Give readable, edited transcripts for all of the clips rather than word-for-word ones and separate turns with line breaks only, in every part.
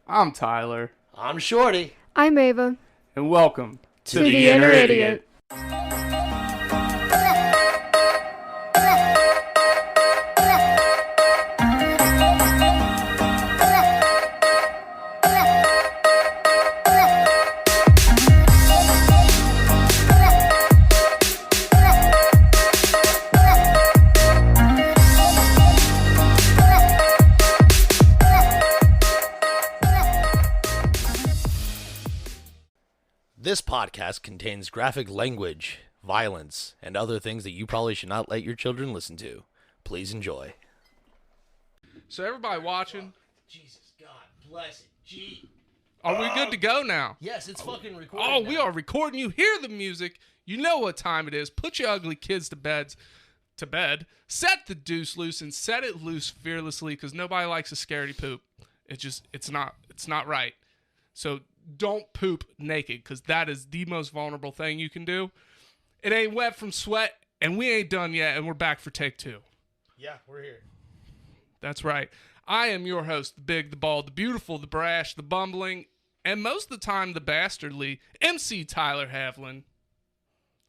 I'm Tyler.
I'm Shorty.
I'm Ava.
And welcome
to the Inner Idiot.
This podcast contains graphic language, violence, and other things that you probably should not let your children listen to. Please enjoy.
So everybody watching,
Jesus, God bless it. Gee.
are we good to go now?
Yes, it's fucking recording.
Oh, we are recording. You hear the music. You know what time it is. Put your ugly kids to bed. Set the deuce loose and set it loose fearlessly because nobody likes a scaredy poop. It's not right. So don't poop naked because that is the most vulnerable thing you can do. It ain't wet from sweat, and we ain't done yet, and we're back for take 2.
Yeah, we're here.
That's right. I am your host, the big, the bald, the beautiful, the brash, the bumbling, and most of the time the bastardly MC Tyler Havlin.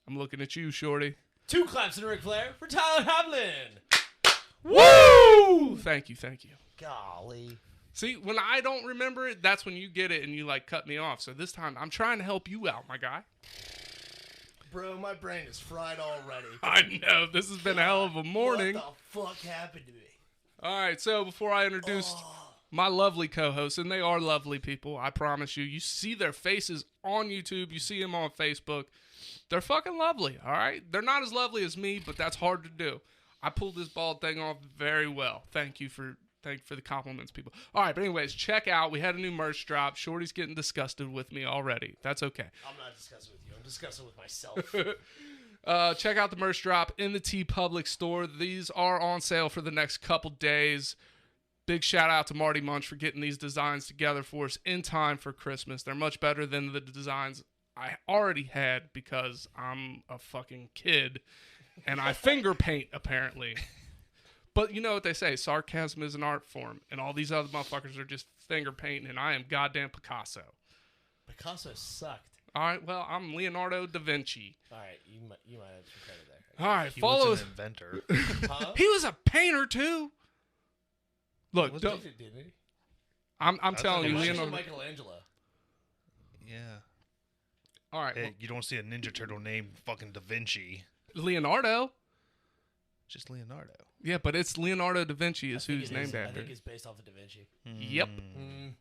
I'm looking at you, Shorty.
2 claps and Ric Flair for Tyler Havlin.
Woo! Thank you.
Golly.
See, when I don't remember it, that's when you get it and you, cut me off. So this time, I'm trying to help you out, my guy.
Bro, my brain is fried already.
I know. This has been a hell of a morning.
What the fuck happened to me?
All right, so before I introduce my lovely co-hosts, and they are lovely people, I promise you. You see their faces on YouTube. You see them on Facebook. They're fucking lovely, all right? They're not as lovely as me, but that's hard to do. I pulled this bald thing off very well. Thank you for the compliments, people. All right, but anyways, check out. We had a new merch drop. Shorty's getting disgusted with me already. That's okay.
I'm not disgusted with you. I'm disgusted with myself.
Check out the merch drop in the TeePublic store. These are on sale for the next couple days. Big shout out to Marty Munch for getting these designs together for us in time for Christmas. They're much better than the designs I already had because I'm a fucking kid and I finger paint apparently. But you know what they say, sarcasm is an art form, and all these other motherfuckers are just finger painting, and I am goddamn Picasso.
Picasso sucked.
All right, well, I'm Leonardo da Vinci.
All right, you might have some credit there.
All right,
He
follow
was
us.
an inventor.
Huh?
He was a painter too. Look,
Didn't he?
I'm telling you,
It might be
Leonardo.
Michelangelo.
Yeah.
All right,
Hey, you don't see a Ninja Turtle named fucking Da Vinci.
Leonardo.
Just Leonardo.
Yeah, but it's Leonardo da Vinci is who's named
I
after.
think it's based off of Da Vinci.
Yep.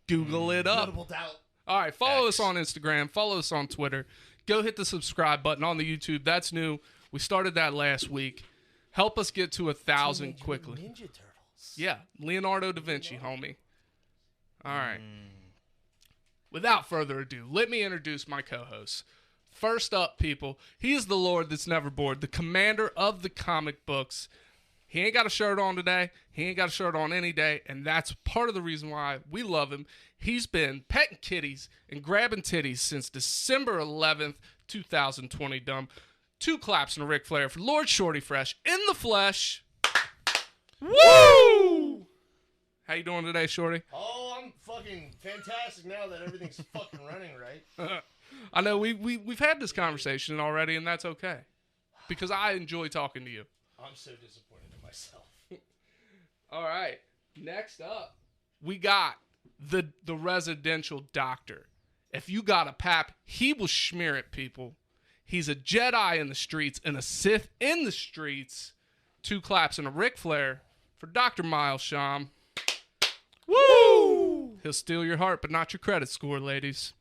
Google it up.
Notable doubt.
All right, follow
X.
us on Instagram. Follow us on Twitter. Go hit the subscribe button on the YouTube. That's new. We started that last week. Help us get to 1,000
Teenage
quickly.
Mutant Ninja Turtles.
Yeah, Leonardo da Vinci, homie. All right. Without further ado, let me introduce my co-hosts. First up, people, he is the Lord that's never bored, the commander of the comic books. He ain't got a shirt on today. He ain't got a shirt on any day, and that's part of the reason why we love him. He's been petting kitties and grabbing titties since December 11th, 2020, dumb. 2 claps and a Ric Flair for Lord Shorty Fresh in the flesh. Woo! How you doing today, Shorty?
Oh, I'm fucking fantastic now that everything's fucking running right.
I know we've had this conversation already, and that's okay. Because I enjoy talking to you.
I'm so disappointed in myself.
All right. Next up, we got the residential doctor. If you got a pap, he will smear it, people. He's a Jedi in the streets and a Sith in the streets. 2 claps and a Ric Flair for Dr. Myles Sham. Woo! He'll steal your heart, but not your credit score, ladies.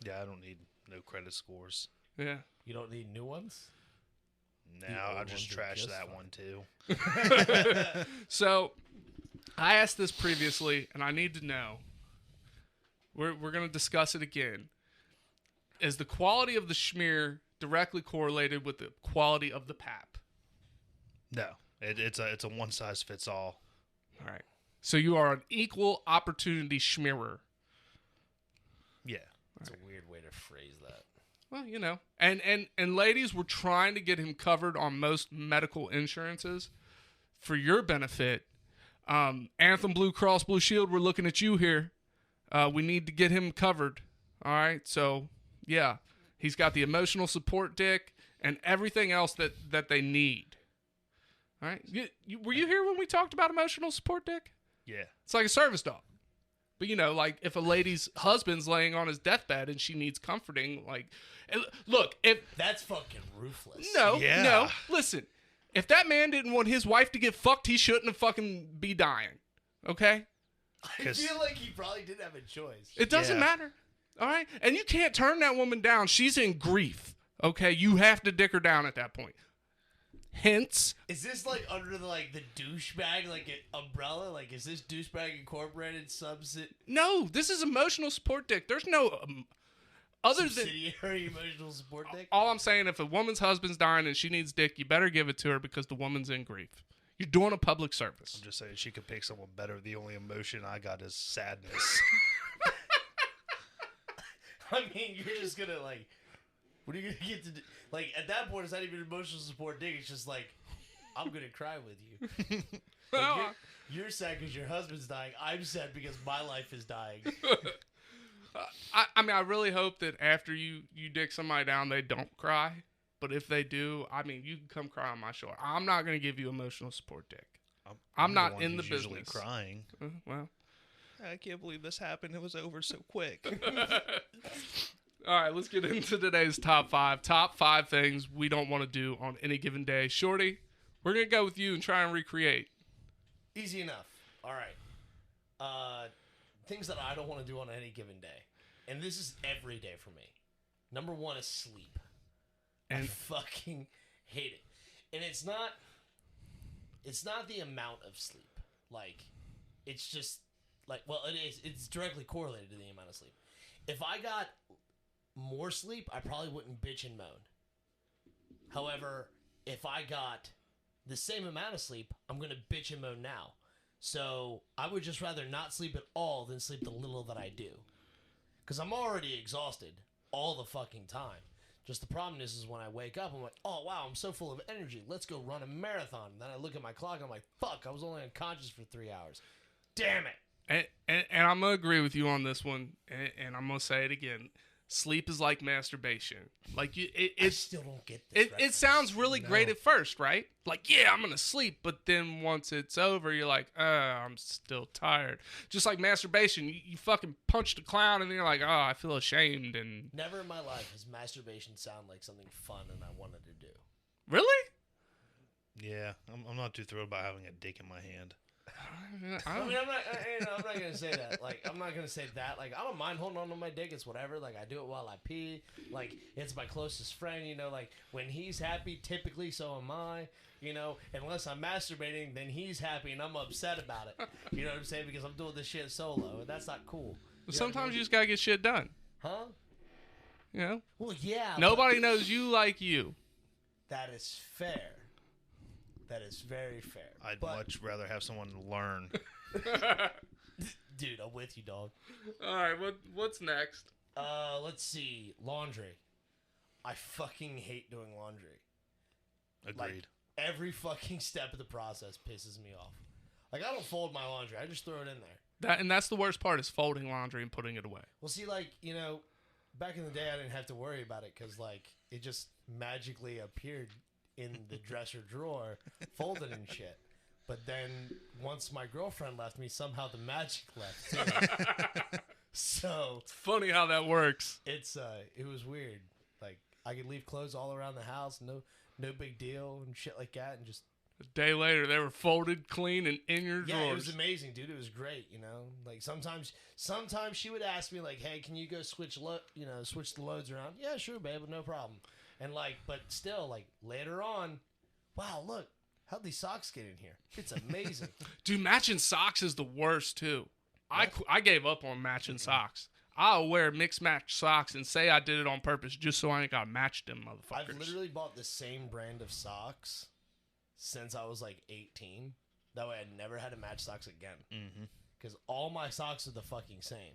Yeah, I don't need no credit scores.
Yeah.
You don't need new ones?
Now
old
I'll just
ones are
trash
just
that
fine.
one too.
So, I asked this previously, and I need to know. We're going to discuss it again. Is the quality of the schmear directly correlated with the quality of the pap?
No, it's a one size fits all.
All right. So you are an equal opportunity schmearer.
Yeah.
That's a weird way to phrase that.
Well, you know. And ladies, we're trying to get him covered on most medical insurances for your benefit. Anthem Blue Cross Blue Shield, we're looking at you here. We need to get him covered. All right. So, yeah, he's got the emotional support dick and everything else that they need. All right. Were you here when we talked about emotional support dick?
Yeah.
It's like a service dog. But, like if a lady's husband's laying on his deathbed and she needs comforting, like, look, if...
That's fucking ruthless.
No, listen. If that man didn't want his wife to get fucked, he shouldn't have fucking be dying. Okay?
I feel like he probably didn't have a choice.
It doesn't matter. All right? And you can't turn that woman down. She's in grief. Okay? You have to dick her down at that point. Hence,
is this like under the douchebag umbrella? Like, is this douchebag incorporated subset?
No, this is emotional support dick. There's no other
subsidiary emotional support dick.
All I'm saying, if a woman's husband's dying and she needs dick, you better give it to her because the woman's in grief. You're doing a public service.
I'm just saying she could pick someone better. The only emotion I got is sadness.
I mean, you're just gonna what are you gonna get to do? Like, at that point, it's not even emotional support dick. It's just like, I'm gonna cry with you. You're sad because your husband's dying. I'm sad because my life is dying.
I mean, I really hope that after you dick somebody down, they don't cry. But if they do, I mean, you can come cry on my shoulder. I'm not going to give you emotional support dick. I'm not in the business.
Usually crying.
Well,
I can't believe this happened. It was over so quick.
all right, let's get into today's top 5. Top 5 things we don't want to do on any given day. Shorty, we're going to go with you and try and recreate.
Easy enough. All right. Things that I don't want to do on any given day. And this is every day for me. Number 1 is sleep. I fucking hate it. And it's not the amount of sleep. Like, it's just well, it is. It's directly correlated to the amount of sleep. If I got more sleep, I probably wouldn't bitch and moan. However, if I got the same amount of sleep, I'm going to bitch and moan now. So I would just rather not sleep at all than sleep the little that I do. Because I'm already exhausted all the fucking time. Just the problem is when I wake up, I'm like, oh, wow, I'm so full of energy. Let's go run a marathon. And then I look at my clock, and I'm like, fuck, I was only unconscious for 3 hours. Damn it.
And I'm going to agree with you on this one, and I'm going to say it again. Sleep is like masturbation. Like
I still don't get this.
It sounds really great at first, right? Like, yeah, I'm gonna sleep, but then once it's over, you're like, I'm still tired. Just like masturbation, you fucking punched a clown, and then you're like, oh, I feel ashamed. And
never in my life has masturbation sound like something fun and I wanted to do.
Really?
Yeah, I'm not too thrilled about having a dick in my hand.
I mean, I'm not gonna say that. Like, I'm not gonna say that. Like, I don't mind holding on to my dick. It's whatever. Like, I do it while I pee. Like, it's my closest friend. Like when he's happy, typically so am I. Unless I'm masturbating, then he's happy and I'm upset about it. You know what I'm saying? Because I'm doing this shit solo, and that's not cool.
Sometimes you just gotta get shit done.
Huh? Well, yeah.
Nobody knows you like you.
That is fair. That is very fair.
I'd much rather have someone learn.
Dude, I'm with you, dog.
All right, what's next?
Let's see. Laundry. I fucking hate doing laundry.
Agreed.
Like, every fucking step of the process pisses me off. Like, I don't fold my laundry. I just throw it in there.
That's the worst part is folding laundry and putting it away.
Well, see, back in the day, I didn't have to worry about it because, it just magically appeared in the dresser drawer, folded and shit. But then once my girlfriend left me, somehow the magic left too. So
it's funny how that works.
It was weird. Like, I could leave clothes all around the house, no big deal and shit like that, and just
a day later they were folded, clean, and in your drawers.
Yeah, it was amazing, dude. It was great. Like sometimes she would ask me like, "Hey, can you go switch the loads around?" Yeah, sure, babe, no problem. And but still, later on, wow, look, how'd these socks get in here? It's amazing.
Dude, matching socks is the worst, too. I gave up on matching socks. I'll wear mixed match socks and say I did it on purpose just so I ain't got to match them motherfuckers.
I've literally bought the same brand of socks since I was 18. That way I never had to match socks again. Because all my socks are the fucking same.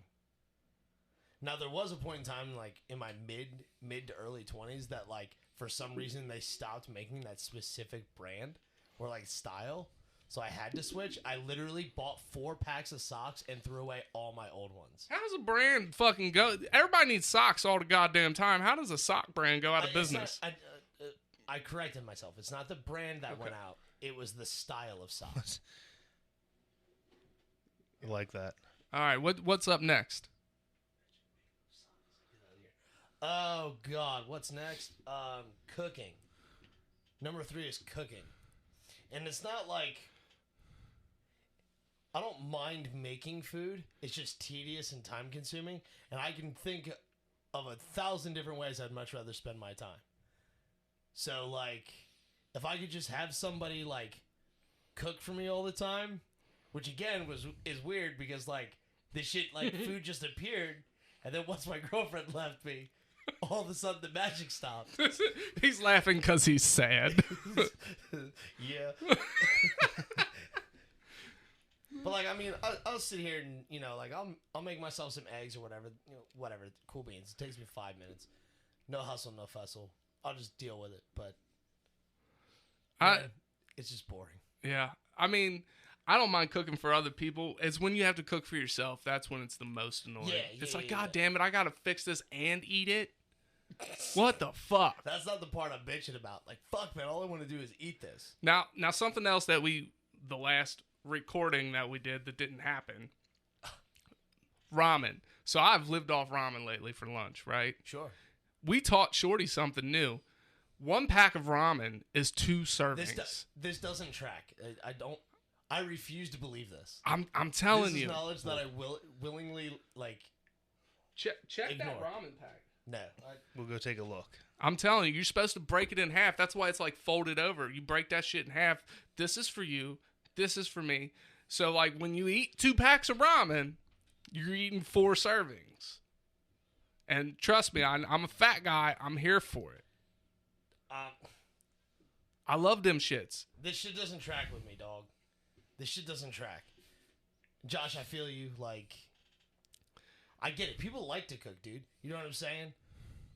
Now, there was a point in time, in my mid to early 20s that, for some reason, they stopped making that specific brand or, style. So I had to switch. I literally bought 4 packs of socks and threw away all my old ones.
How does a brand fucking go? Everybody needs socks all the goddamn time. How does a sock brand go out of business?
I corrected myself. It's not the brand that went out. It was the style of socks.
I like that.
All right, what's up next?
Oh, God. What's next? Cooking. Number 3 is cooking. And it's not like... I don't mind making food. It's just tedious and time-consuming. And I can think of 1,000 different ways I'd much rather spend my time. So, like, if I could just have somebody, like, cook for me all the time, which, again, is weird because, like, this shit, like, food just appeared, and then once my girlfriend left me, all of a sudden the magic stopped.
He's laughing because he's sad.
Yeah. But, like, I mean, I'll sit here and, you know, like, I'll make myself some eggs or whatever, you know, whatever, cool beans. It takes me 5 minutes. No hustle, no fussle. I'll just deal with it, but it's just boring.
Yeah. I mean, I don't mind cooking for other people. It's when you have to cook for yourself, that's when it's the most annoying.
Yeah,
it's
yeah,
like,
yeah,
God damn it, I gotta fix this and eat it? What the fuck?
That's not the part I'm bitching about. Like, fuck, man, all I want to do is eat this.
Now something else that the last recording that we did that didn't happen, ramen. So I've lived off ramen lately for lunch, right?
Sure.
We taught Shorty something new. 1 pack of ramen is 2 servings.
This doesn't track. I refuse to believe this.
I'm telling
this
you.
This is knowledge that I willingly, like,
check
ignore.
that ramen pack.
No.
We'll go take a look.
I'm telling you, you're supposed to break it in half. That's why it's like folded over. You break that shit in half. This is for you. This is for me. So, like, when you eat 2 packs of ramen, you're eating 4 servings. And trust me, I'm a fat guy. I'm here for it. I love them shits.
This shit doesn't track with me, dog. This shit doesn't track. Josh, I feel you. Like, I get it. People like to cook, dude. You know what I'm saying?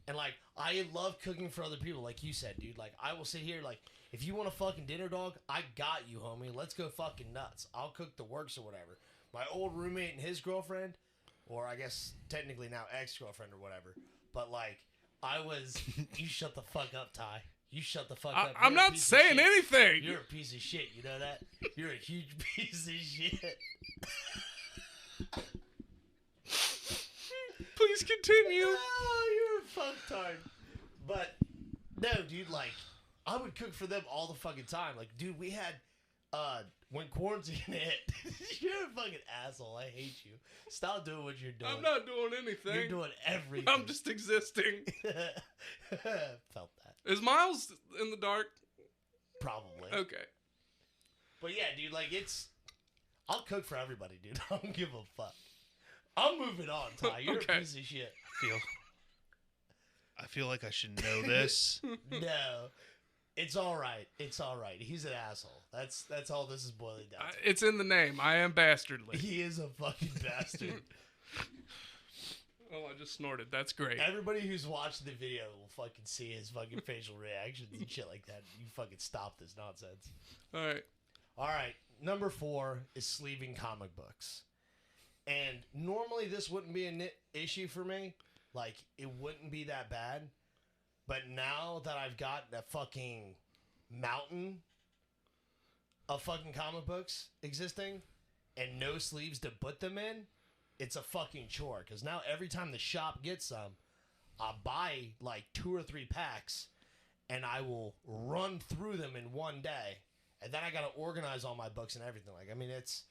And, like, I love cooking for other people, like you said, dude. Like, I will sit here, like, if you want a fucking dinner, dog, I got you, homie. Let's go fucking nuts. I'll cook the works or whatever. My old roommate and his girlfriend, or I guess technically now ex-girlfriend or whatever, but, like, you shut the fuck up, Ty. You shut the fuck up.
I'm not saying anything.
You're a piece of shit. You know that? You're a huge piece of shit.
Please continue.
Oh, you're a fucktard. But, no, dude, like, I would cook for them all the fucking time. Like, dude, we had, when quarantine hit, you're a fucking asshole. I hate you. Stop doing what you're doing.
I'm not doing anything.
You're doing everything.
I'm just existing.
Felt that.
Is Myles in the dark?
Probably.
Okay.
But yeah, dude, like, I'll cook for everybody, dude. I don't give a fuck. I'm moving on, Ty. You're
Okay.
a piece of shit.
I feel like I should know this.
No. It's all right. It's all right. He's an asshole. That's all this is boiling down to.
It's in the name. I am bastardly.
He is a fucking bastard.
Oh, I just snorted. That's great.
Everybody who's watching the video will fucking see his fucking facial reactions and shit like that. You fucking stop this nonsense.
All right.
All right. Number 4 is sleeving comic books. And normally this wouldn't be an issue for me. Like, it wouldn't be that bad. But now that I've got that fucking mountain of fucking comic books existing and no sleeves to put them in, it's a fucking chore. Because now every time the shop gets some, I buy like 2 or 3 packs and I will run through them in one day. And then I got to organize all my books and everything. Like, I mean, it's...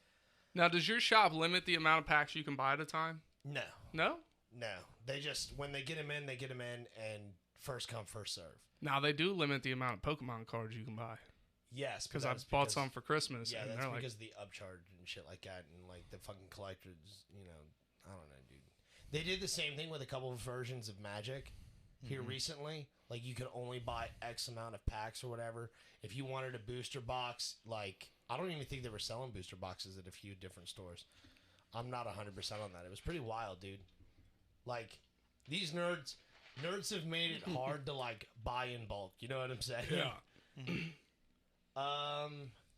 Now, does your shop limit the amount of packs you can buy at a time?
No.
No?
No. They just, when they get them in, and first come, first serve.
Now, they do limit the amount of Pokemon cards you can buy.
Yes.
Because I bought some for Christmas.
Yeah,
and
that's
they're
because of the upcharge and shit like that. And, like, the fucking collectors, you know, I don't know, dude. They did the same thing with a couple of versions of Magic here recently. Like, you could only buy X amount of packs or whatever. If you wanted a booster box, like, I don't even think they were selling booster boxes at a few different stores. I'm not 100% on that. It was pretty wild, dude. Like, these nerds have made it hard to, like, buy in bulk. You know what I'm saying?
Yeah.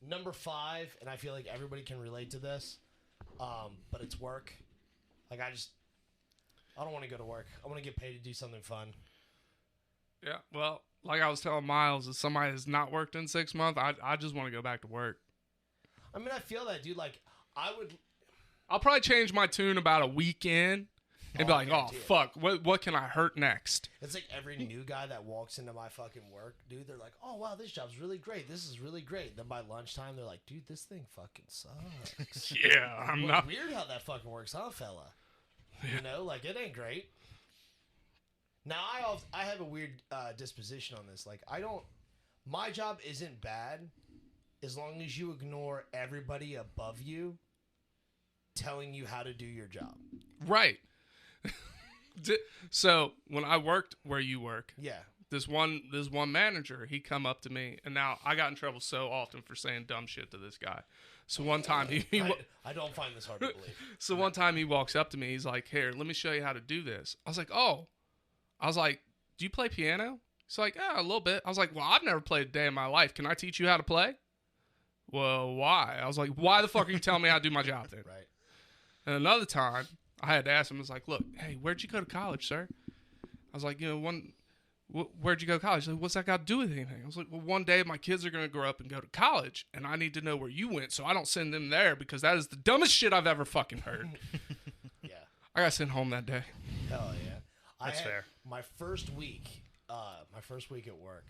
Number 5, and I feel like everybody can relate to this, but it's work. Like, I don't want to go to work. I want to get paid to do something fun.
Yeah, well, like I was telling Myles, if somebody has not worked in 6 months, I just want to go back to work.
I mean, I feel that, dude. Like,
I'll probably change my tune about a week in and be like, oh,
guarantee it.
fuck, what can I hurt next?
It's like every new guy that walks into my fucking work, dude, they're like, oh, wow, this job's really great. This is really great. Then by lunchtime, they're like, dude, this thing fucking sucks.
Yeah, I'm not.
Weird how that fucking works, huh, fella? You know, like, it ain't great. Now, I have a weird disposition on this. Like, my job isn't bad as long as you ignore everybody above you telling you how to do your job.
Right. So when I worked where you work,
Yeah.
this one manager, he come up to me, and now I got in trouble so often for saying dumb shit to this guy. So one time
I don't find this hard to believe.
So one time he walks up to me, he's like, "Here, let me show you how to do this." I was like, "Oh," I was like, "Do you play piano?" He's like, "Yeah, a little bit." I was like, "Well, I've never played a day in my life. Can I teach you how to play?" Well, why? I was like, "Why the fuck are you telling me how to do my job then?"
Right.
And another time, I had to ask him, I was like, "Look, hey, where'd you go to college, sir?" I was like, where'd you go to college? Like, what's that got to do with anything? I was like, well, one day my kids are going to grow up and go to college, and I need to know where you went so I don't send them there because that is the dumbest shit I've ever fucking heard.
Yeah.
I got sent home that day.
Hell yeah.
That's fair.
My first week at work,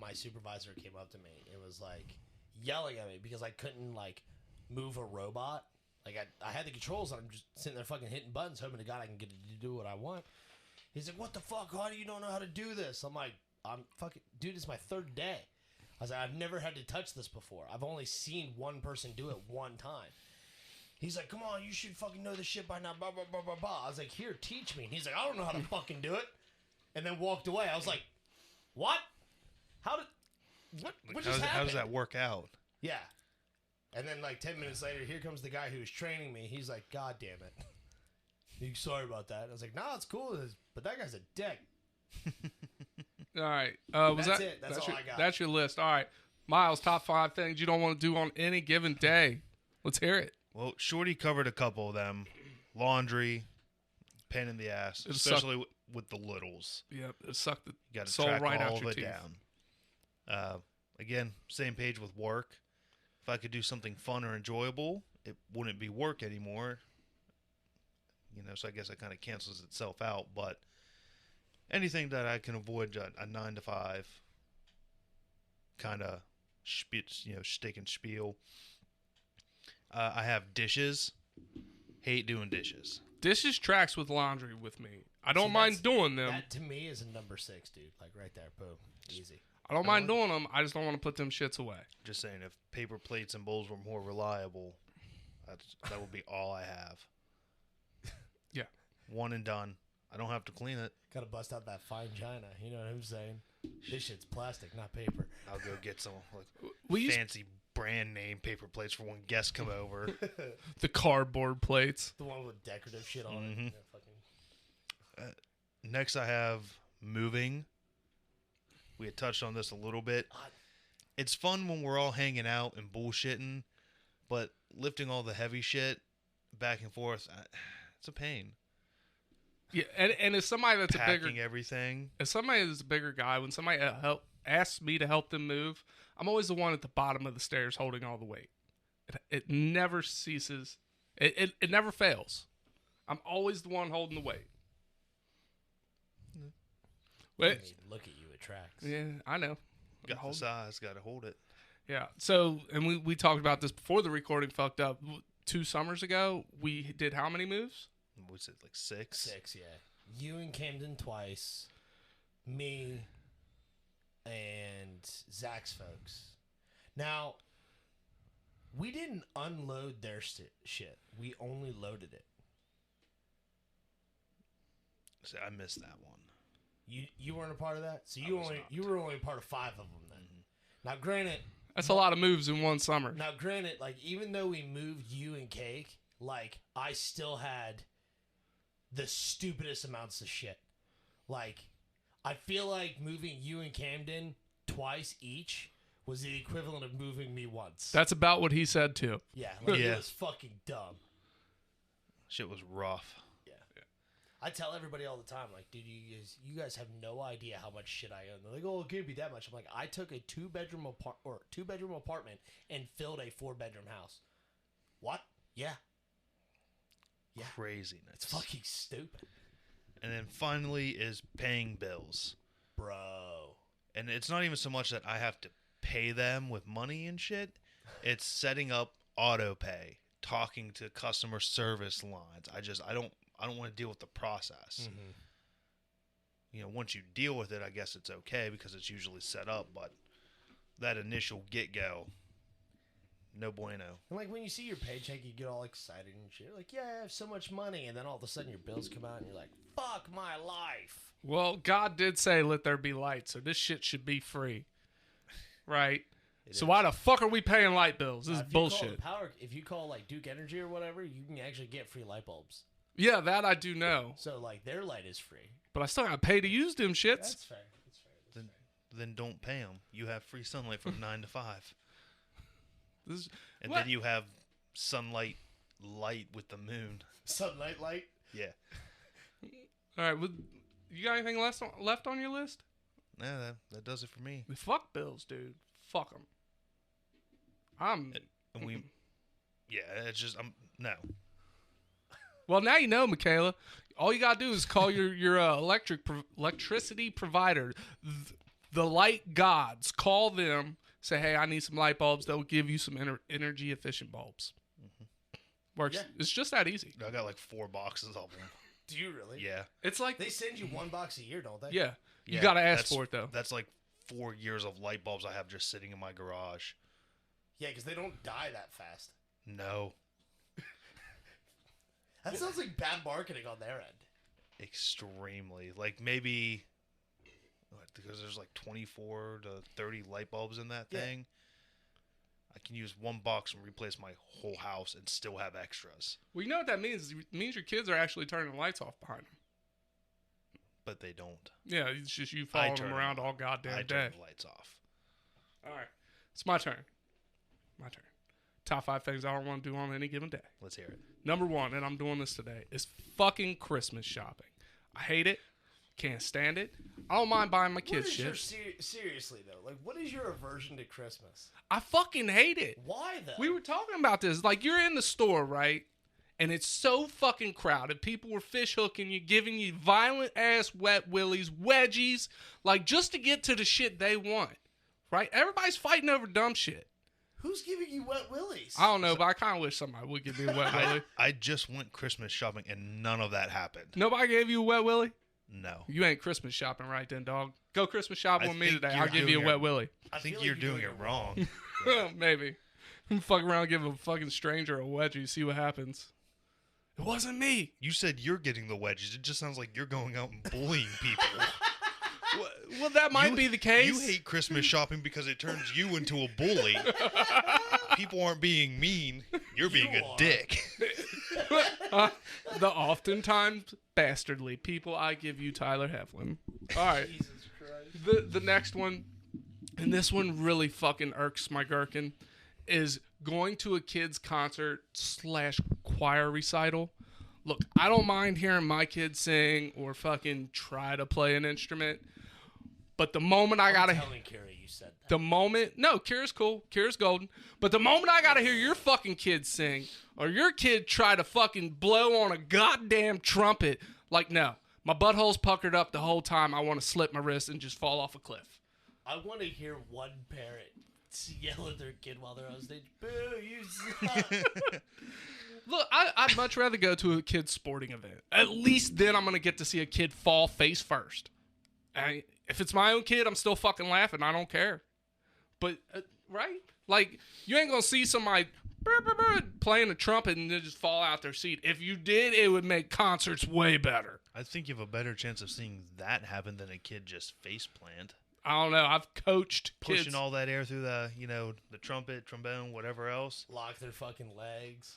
my supervisor came up to me. It was like yelling at me because I couldn't like move a robot. Like I had the controls and I'm just sitting there fucking hitting buttons hoping to God I can get it to do what I want. He's like, what the fuck? How do you don't know how to do this? I'm like, I'm fucking, dude, it's my 3rd day. I was like, I've never had to touch this before. I've only seen one person do it one time. He's like, come on, you should fucking know this shit by now, blah, blah, blah, blah, blah. I was like, here, teach me. And he's like, I don't know how to fucking do it. And then walked away. I was like, what? What just happened?
How does that work out?
Yeah. And then like 10 minutes later, here comes the guy who was training me. He's like, God damn it. Sorry about that. I was like, nah, it's cool, but that guy's a dick.
All right.
That's it. That's all I got.
That's your list. All right. Myles, top 5 things you don't want to do on any given day. Let's hear it.
Well, Shorty covered a couple of them. Laundry, pain in the ass,
It
especially with the littles.
Yeah, it sucked the
You got to
soul
track
right
all
out
of
your
it
teeth.
down. Again, same page with work. If I could do something fun or enjoyable, it wouldn't be work anymore. So I guess it kind of cancels itself out. But anything that I can avoid a 9 to 5 kind of shtick and spiel. I have dishes. Hate doing dishes.
Dishes tracks with laundry with me. I don't mind doing them.
That to me is a number 6, dude. Like right there. Boom. Easy.
I don't mind doing them. I just don't want to put them shits away.
Just saying, if paper plates and bowls were more reliable, that would be all I have.
Yeah.
One and done. I don't have to clean it.
Gotta bust out that fine china. You know what I'm saying? This shit's plastic, not paper.
I'll go get some
We
fancy brand name paper plates for when guests come over.
The cardboard plates.
The one with decorative shit on
Mhm.
it. Yeah, fucking...
Next, I have moving. We had touched on this a little bit. It's fun when we're all hanging out and bullshitting, but lifting all the heavy shit back and forth, it's a pain.
Yeah, and as somebody that's
Packing everything.
as somebody that's a bigger guy, when somebody asks me to help them move, I'm always the one at the bottom of the stairs holding all the weight. It never ceases. It never fails. I'm always the one holding the weight.
I mean, look at you, it tracks.
Yeah, I know.
Got the size, got to hold it.
Yeah. So, and we talked about this before the recording fucked up. 2 summers ago, we did how many moves?
Was it like 6?
6, yeah. You and Camden twice. Me and Zach's folks. Now, we didn't unload their shit. We only loaded it.
See, I missed that one.
You weren't a part of that? So you were only part of 5 of them then.
Mm-hmm.
Now, granted...
That's a lot of moves in one summer.
Now, granted, like, even though we moved you and Cake, like, I still had the stupidest amounts of shit. Like, I feel like moving you and Camden twice each was the equivalent of moving me once.
That's about what he said too.
Yeah, like
Yeah.
it was fucking dumb.
Shit was rough.
I tell everybody all the time, like, dude, you guys have no idea how much shit I own. They're like, oh, it can't be that much. I'm like, I took a two-bedroom apartment and filled a 4-bedroom house. What? Yeah.
Craziness.
It's fucking stupid.
And then finally is paying bills.
Bro.
And it's not even so much that I have to pay them with money and shit. It's setting up auto pay, talking to customer service lines. I don't want to deal with the process.
Mm-hmm.
You know, once you deal with it, I guess it's okay because it's usually set up. But that initial get-go, no bueno.
And like when you see your paycheck, you get all excited and shit. Like, yeah, I have so much money. And then all of a sudden your bills come out and you're like, fuck my life.
Well, God did say, let there be light, so this shit should be free. Right? So why the fuck are we paying light bills? This is bullshit.
If you call like Duke Energy or whatever, you can actually get free light bulbs.
Yeah, that I do know.
So like their light is free.
But I still gotta pay to use them shits.
That's fair.
Then don't pay them. You have free sunlight from 9 to 5. And
what?
then you have sunlight light with the moon.
Sunlight light?
Yeah.
All right, you got anything left on your list?
Yeah, that does it for me.
Fuck bills, dude. Fuck them.
It's just, no.
Well, now you know, Michaela. All you gotta do is call your electricity provider, the light gods. Call them. Say, hey, I need some light bulbs. They'll give you some energy efficient bulbs. Mm-hmm. Works. Yeah. It's just that easy.
I got like 4 boxes of them.
Do you really?
Yeah.
It's like
they send you 1 box a year, don't they?
Yeah. You gotta ask for it though.
That's like 4 years of light bulbs I have just sitting in my garage.
Yeah, because they don't die that fast.
No.
That sounds like bad marketing on their end.
Extremely. Like maybe because there's like 24 to 30 light bulbs in that thing. I can use 1 box and replace my whole house and still have extras.
Well, you know what that means? It means your kids are actually turning the lights off behind them.
But they don't.
Yeah, it's just you following them around all goddamn day.
I turn the lights off.
All right. It's my turn. Top 5 things I don't want to do on any given day.
Let's hear it.
Number 1, and I'm doing this today, is fucking Christmas shopping. I hate it. Can't stand it. I don't mind buying my kids shit.
Seriously, though, like, what is your aversion to Christmas?
I fucking hate it.
Why, though?
We were talking about this. Like, you're in the store, right? And it's so fucking crowded. People were fish hooking you, giving you violent-ass wet willies, wedgies, like, just to get to the shit they want, right? Everybody's fighting over dumb shit.
Who's giving you wet willies?
I don't know, but I kind of wish somebody would give me a wet willy.
I just went Christmas shopping and none of that happened.
Nobody gave you a wet willy?
No.
You ain't Christmas shopping right then, dog. Go Christmas shopping with me today. I'll give you a wet willy.
I think you're doing it wrong.
Maybe. Fuck around and give a fucking stranger a wedgie, see what happens. It wasn't me.
You said you're getting the wedges. It just sounds like you're going out and bullying people.
Well, that might be the case.
You hate Christmas shopping because it turns you into a bully. People aren't being mean. You're being a dick.
The oftentimes bastardly people. I give you Tyler Heflin. All right.
Jesus Christ.
The next one, and this one really fucking irks my gherkin, is going to a kid's concert / choir recital. Look, I don't mind hearing my kids sing or fucking try to play an instrument. But the moment I'm telling
Carrie you said that.
The moment, no, Kira's cool. Kira's golden. But the moment I gotta hear your fucking kid sing or your kid try to fucking blow on a goddamn trumpet, like, no. My butthole's puckered up the whole time. I want to slip my wrist and just fall off a cliff.
I want to hear one parent yell at their kid while they're on stage, boo, you suck.
Look, I'd much rather go to a kid's sporting event. At least then I'm going to get to see a kid fall face first. If it's my own kid, I'm still fucking laughing. I don't care. But, right? Like, you ain't going to see somebody playing a trumpet and then just fall out their seat. If you did, it would make concerts way better.
I think you have a better chance of seeing that happen than a kid just face plant.
I don't know. I've coached kids.
Pushing all that air through the, the trumpet, trombone, whatever else.
Lock their fucking legs.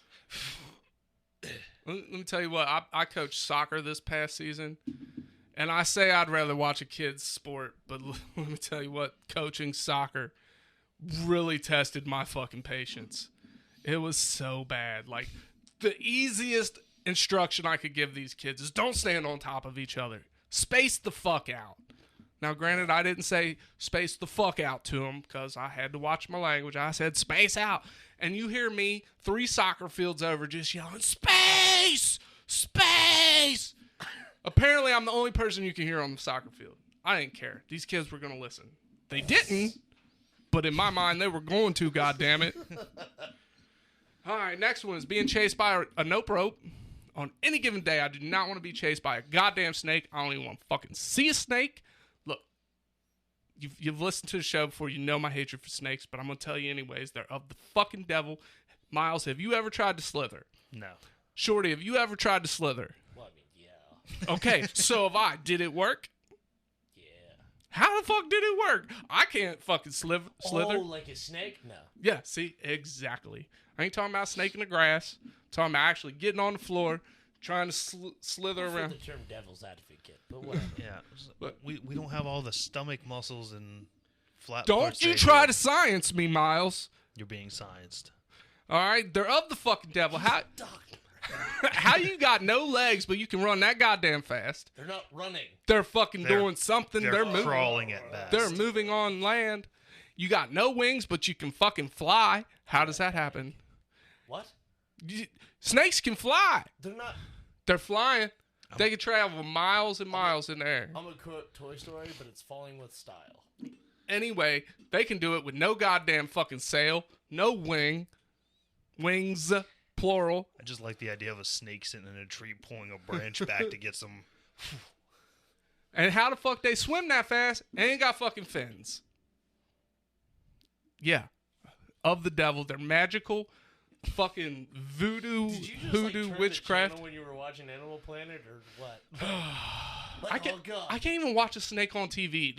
Let me tell you what. I coached soccer this past season. And I say I'd rather watch a kid's sport, but let me tell you what, coaching soccer really tested my fucking patience. It was so bad. Like, the easiest instruction I could give these kids is don't stand on top of each other. Space the fuck out. Now, granted, I didn't say space the fuck out to them because I had to watch my language. I said space out. And you hear me 3 soccer fields over just yelling, space! Space! Apparently, I'm the only person you can hear on the soccer field. I didn't care. These kids were going to listen. They didn't, but in my mind, they were going to, goddammit. All right, next one is being chased by a nope rope. On any given day, I do not want to be chased by a goddamn snake. I don't even want to fucking see a snake. Look, you've listened to the show before. You know my hatred for snakes, but I'm going to tell you anyways. They're of the fucking devil. Myles, have you ever tried to slither?
No.
Shorty, have you ever tried to slither?
Well, I mean, yeah.
Okay, so have I. Did it work?
Yeah.
How the fuck did it work? I can't fucking slither.
Oh, like a snake? No.
Yeah, see? Exactly. I ain't talking about snake in the grass. I'm talking about actually getting on the floor, trying to slither
I prefer
around.
the term devil's advocate, but whatever.
Yeah.
But-
we don't have all the stomach muscles and flat
Don't
parts
you
that
try to science me, Myles.
You're being scienced.
All right? They're of the fucking devil. How you got no legs, but you can run that goddamn fast?
They're not running.
They're fucking
They're-
doing something. They're moving.
crawling at best.
They're moving on land. You got no wings, but you can fucking fly. How does that happen?
What?
Snakes can fly.
They're not.
They're flying. They can travel miles and miles in the air.
I'm gonna quote Toy Story, but it's falling with style.
Anyway, they can do it with no goddamn fucking sail, no wings, plural.
I just like the idea of a snake sitting in a tree pulling a branch back to get some.
And how the fuck they swim that fast and ain't got fucking fins? Yeah. Of the devil. They're magical. Fucking voodoo,
Did you just
hoodoo,
like, turn
witchcraft.
the channel when you were watching Animal Planet or what?
I can't even watch a snake on TV.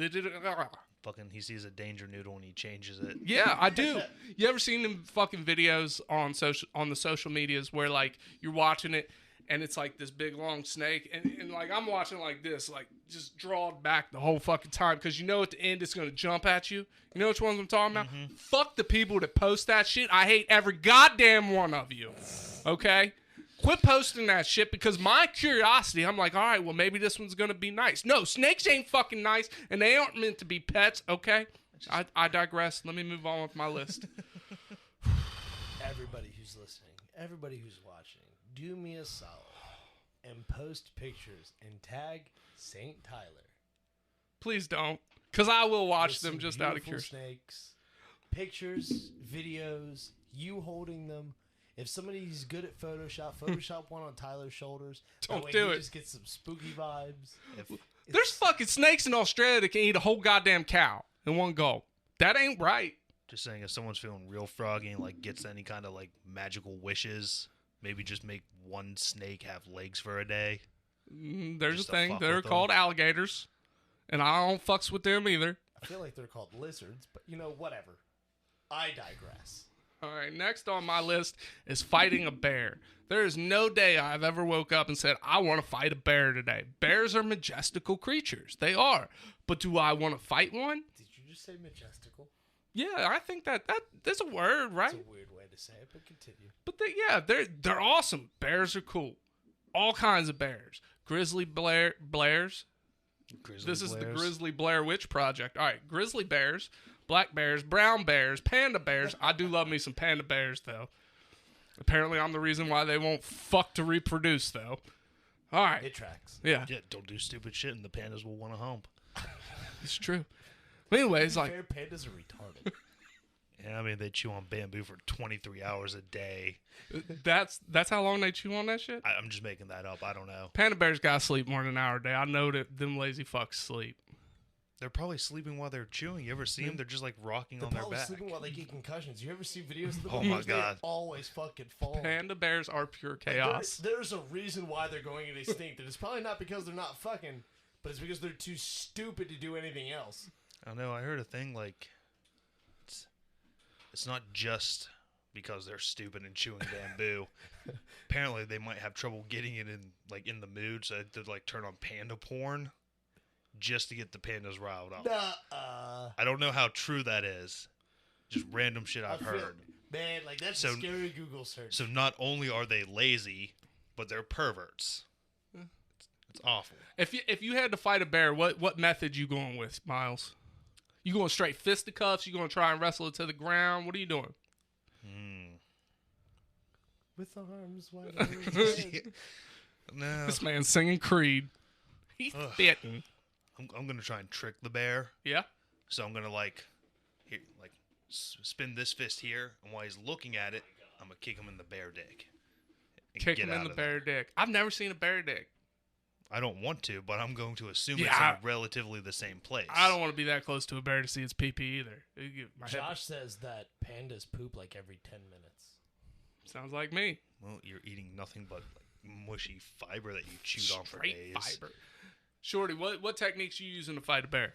Fucking, he sees a danger noodle and he changes it.
Yeah, I do. You ever seen them fucking videos on the social medias where like you're watching it and it's like this big long snake and like I'm watching like this, like just drawed back the whole fucking time because you know at the end it's gonna jump at you. You know which ones I'm talking about?
Mm-hmm.
Fuck the people that post that shit. I hate every goddamn one of you. Okay? Quit posting that shit because my curiosity, I'm like, all right, well, maybe this one's going to be nice. No, snakes ain't fucking nice, and they aren't meant to be pets, okay? I digress. Let me move on with my list.
Everybody who's listening, everybody who's watching, do me a solid and post pictures and tag St. Tyler.
Please don't, because I will watch
With
them
some
just out of
beautiful
curiosity.
snakes, pictures, videos, you holding them. If somebody's good at Photoshop one on Tyler's shoulders.
Don't
that way
do
he
it.
Just get some spooky vibes.
There's fucking snakes in Australia that can eat a whole goddamn cow in one go. That ain't right.
Just saying, if someone's feeling real froggy and like gets any kind of like magical wishes, maybe just make one snake have legs for a day.
There's
Just
a
to
thing.
fuck
They're
with them.
called alligators, and I don't fucks with them either.
I feel like they're called lizards, but whatever. I digress.
All right, next on my list is fighting a bear. There is no day I've ever woke up and said, I want to fight a bear today. Bears are majestical creatures. They are. But do I want to fight one?
Did you just say majestical?
Yeah, I think that's a word, right?
That's a weird way to say it, but continue.
But they're awesome. Bears are cool. All kinds of bears. Grizzly Blairs. This is the Grizzly Blair Witch Project. All right, grizzly bears, black bears, brown bears, panda bears. I do love me some panda bears, though. Apparently, I'm the reason why they won't fuck to reproduce, though. All right.
It tracks.
Yeah,
Yeah, don't do stupid shit and the pandas will want to hump.
it's true. But anyways, like,
Fair pandas are retarded.
Yeah, I mean, they chew on bamboo for 23 hours a day.
that's how long they chew on that shit?
I'm just making that up. I don't know.
Panda bears gotta sleep more than an hour a day. I know that them lazy fucks sleep.
They're probably sleeping while they're chewing. You ever see them? They're just like rocking
They're
on their
probably
back.
sleeping while they get concussions. You ever see videos of them?
Oh my
They
God.
always fucking fall.
Panda bears are pure
Like,
chaos.
there's a reason why they're going extinct, and it's probably not because they're not fucking, but it's because they're too stupid to do anything else.
I know. I heard a thing like it's not just because they're stupid and chewing bamboo. Apparently, they might have trouble getting it in the mood, so they like turn on panda porn just to get the pandas riled up.
Nuh-uh.
I don't know how true that is, Just random shit I've heard.
Man, like that's a scary Google search.
So not only are they lazy, but they're perverts. It's awful.
If you had to fight a bear, what method you going with, Myles? You going straight fisticuffs? You going to try and wrestle it to the ground? What are you doing?
With arms wide open.
No.
This man's singing Creed. He's spitting.
I'm going to try and trick the bear.
Yeah?
So I'm going to spin this fist here, and while he's looking at it, I'm going to kick him in the bear dick.
Kick him in the bear dick. I've never seen a bear dick.
I don't want to, but I'm going to assume it's in relatively the same place.
I don't want to be that close to a bear to see its pee-pee either.
Josh says that pandas poop like every 10 minutes.
Sounds like me.
Well, you're eating nothing but mushy fiber that you chewed on for days.
Fiber. Shorty, what techniques you using to fight a bear?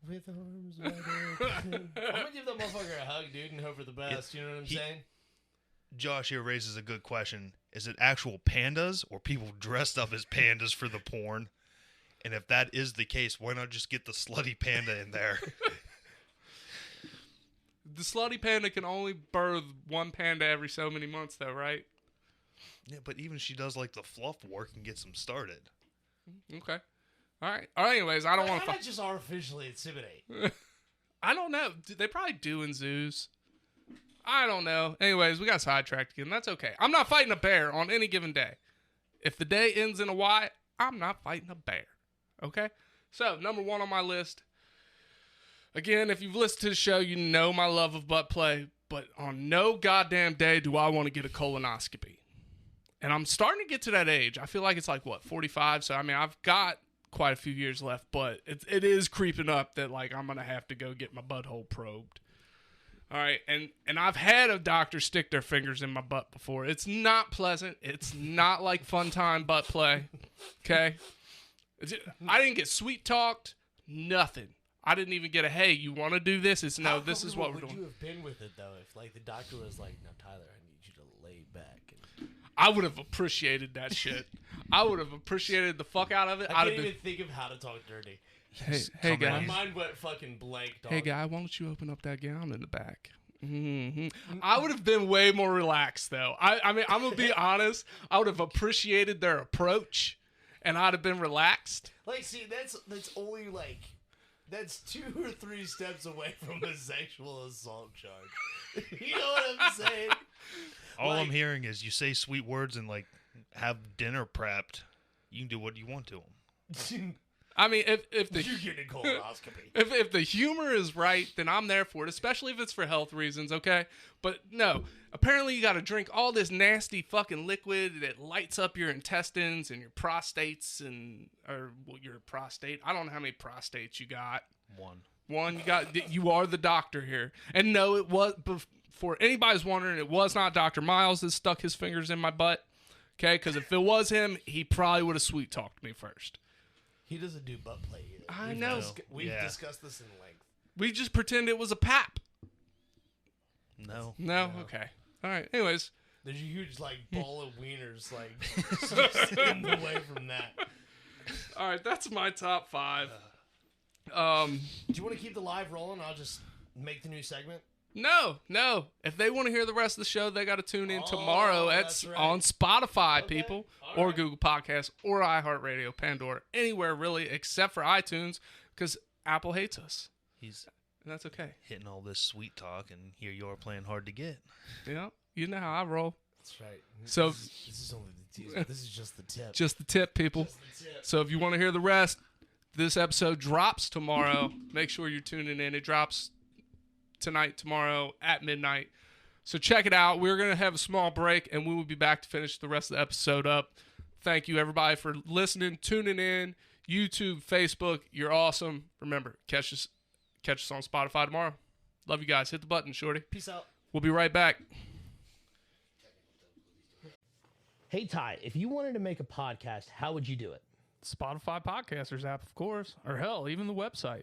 With arms wide open. I'm gonna give that motherfucker a hug, dude, and hope for the best. You know what I'm saying?
Josh here raises a good question. Is it actual pandas or people dressed up as pandas for the porn? And if that is the case, why not just get the slutty panda in there?
The slutty panda can only birth one panda every so many months, though, right?
Yeah, but even she does like the fluff work and gets them started.
Okay. All right. Anyways, I don't want to.
How much just artificially inseminate?
I don't know. They probably do in zoos. I don't know. Anyways, we got sidetracked again. That's okay. I'm not fighting a bear on any given day. If the day ends in a Y, I'm not fighting a bear. Okay? So, number 1 on my list. Again, if you've listened to the show, you know my love of butt play. But on no goddamn day do I want to get a colonoscopy. And I'm starting to get to that age. I feel like it's like, 45? So, I mean, I've got quite a few years left. But it is creeping up that, like, I'm going to have to go get my butthole probed. All right, and I've had a doctor stick their fingers in my butt before. It's not pleasant. It's not like fun time butt play, okay? I didn't get sweet talked, nothing. I didn't even get a, hey, you want to do this? It's no, this is what we're doing.
Would you have been with it, though, if like the doctor was like, no, Tyler, I need you to lay back?
I would have appreciated that shit. I would have appreciated the fuck out of it.
I can't even think of how to talk dirty.
Hey guy.
My mind went fucking blank, dog.
Hey guy, why don't you open up that gown in the back? Mm-hmm. I would have been way more relaxed though. I mean, I'm gonna be honest. I would have appreciated their approach, and I'd have been relaxed.
Like, see, that's only like that's 2 or 3 steps away from a sexual assault charge. You know what I'm saying?
All I'm hearing is you say sweet words and like have dinner prepped. You can do what you want to them.
I mean, if the
you're getting a colonoscopy,
if the humor is right, then I'm there for it, especially if it's for health reasons, okay? But no, apparently you got to drink all this nasty fucking liquid that lights up your intestines and your prostates your prostate. I don't know how many prostates you got. One. You got. You are the doctor here, and no, it was. For anybody's wondering, it was not Dr. Myles that stuck his fingers in my butt, okay? Because if it was him, he probably would have sweet talked me first.
He doesn't do butt play either.
I know.
We've discussed this in length.
We just pretend it was a pap.
No.
Okay. All right. Anyways.
There's a huge, like, ball of wieners, like, just in the way from that.
All right. That's my top 5.
Do you want to keep the live rolling? I'll just make the new segment.
No. If they want to hear the rest of the show, they got to tune in tomorrow. It's
right.
on Spotify,
Okay.
people,
All
or
right.
Google Podcasts, or iHeartRadio, Pandora, anywhere really, except for iTunes, because Apple hates us.
He's
And that's okay.
hitting all this sweet talk, and here you are playing hard to get.
Yeah, you know how I roll.
That's right.
So
this is only the teaser. This is just the tip.
just the tip, people.
Just the tip.
So if you want to hear the rest, this episode drops tomorrow. Make sure you're tuning in. It drops tonight, tomorrow at midnight. So check it out. We're going to have a small break, and we will be back to finish the rest of the episode up. Thank you, everybody, for listening, tuning in. YouTube, Facebook, you're awesome. Remember, catch us on Spotify tomorrow. Love you guys. Hit the button, shorty.
Peace out.
We'll be right back.
Hey, Ty, if you wanted to make a podcast, how would you do it?
Spotify Podcasters app, of course. Or hell, even the website.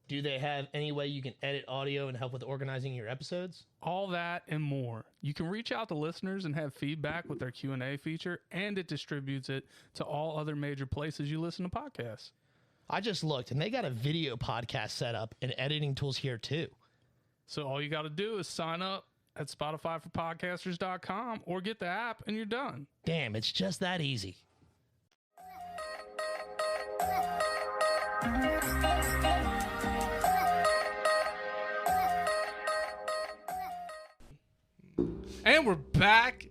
Do they have any way you can edit audio and help with organizing your episodes?
All that and more. You can reach out to listeners and have feedback with their Q&A feature, and it distributes it to all other major places you listen to podcasts.
I just looked, and they got a video podcast set up and editing tools here, too.
So all you got to do is sign up at spotifyforpodcasters.com or get the app and you're done.
Damn, it's just that easy.
And we're back.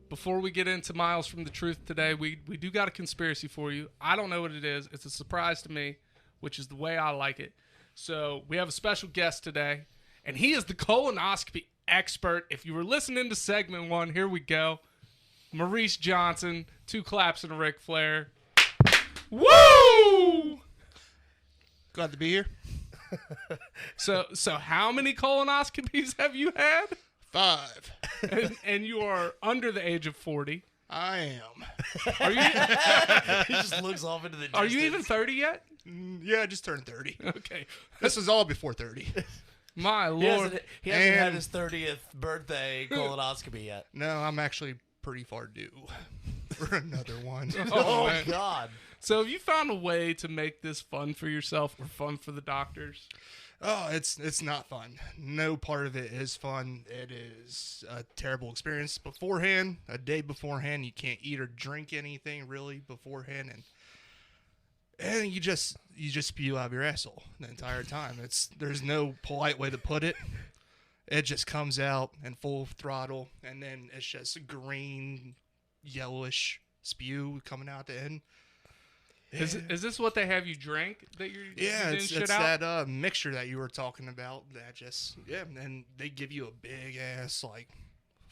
Before we get into Myles from the Truth today, we do got a conspiracy for you. I don't know what it is. It's a surprise to me, which is the way I like it. So we have a special guest today, and he is the colonoscopy expert. If you were listening to segment 1, here we go. Morris Johnson, 2 claps and a Ric Flair. Woo!
Glad to be here.
So how many colonoscopies have you had?
5.
And you are under the age of 40.
I am.
Are you?
He just looks off into the distance.
Are you even 30 yet?
Yeah, I just turned 30.
Okay.
This is all before 30.
My
He
Lord.
hasn't had
And-
his 30th birthday colonoscopy yet.
No, I'm actually pretty far due for another one.
Oh,
Oh,
man.
God.
So have you found a way to make this fun for yourself or fun for the doctors?
Oh, it's not fun. No part of it is fun. It is a terrible experience beforehand. A day beforehand, you can't eat or drink anything really beforehand, and you just spew out of your asshole the entire time. There's no polite way to put it. It just comes out in full throttle, and then it's just green, yellowish spew coming out the end.
Is this what they have you drink that you
Yeah,
didn't
it's
shit out?
that mixture that you were talking about. That just and they give you a big ass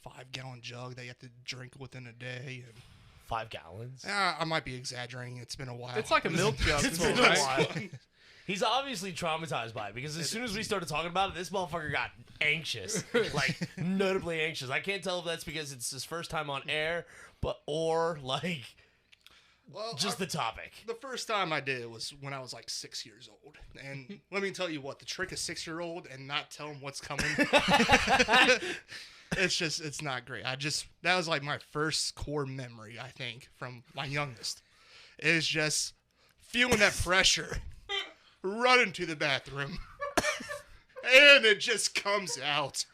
5-gallon jug that you have to drink within a day. And
5 gallons.
I might be exaggerating. It's been a while.
It's like a milk jug.
It's been a while. He's obviously traumatized by it because as soon as we started talking about it, this motherfucker got anxious, like notably anxious. I can't tell if that's because it's his first time on air, or
Well,
just the topic.
the first time I did it was when I was 6 years old. And let me tell you what, the trick of 6-year-old and not tell them what's coming. It's not great. That was my first core memory, I think, from my youngest. Is just feeling that pressure, running to the bathroom, and it just comes out.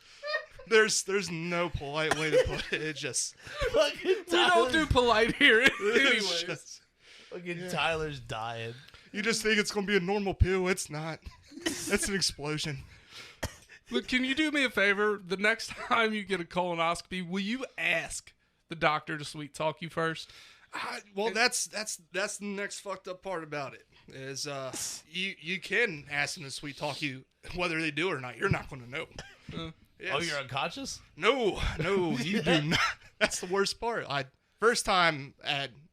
There's no polite way to put it. It just
Fucking
We don't do polite here anyways.
Fucking Tyler's dying.
You just think it's gonna be a normal poo. It's not. It's an explosion.
Look, can you do me a favor? The next time you get a colonoscopy, will you ask the doctor to sweet talk you first?
Well, that's the next fucked up part about it. Is you can ask them to sweet talk you whether they do or not. You're not gonna know. Yes.
Oh, you're unconscious?
No, you do not. That's the worst part. First time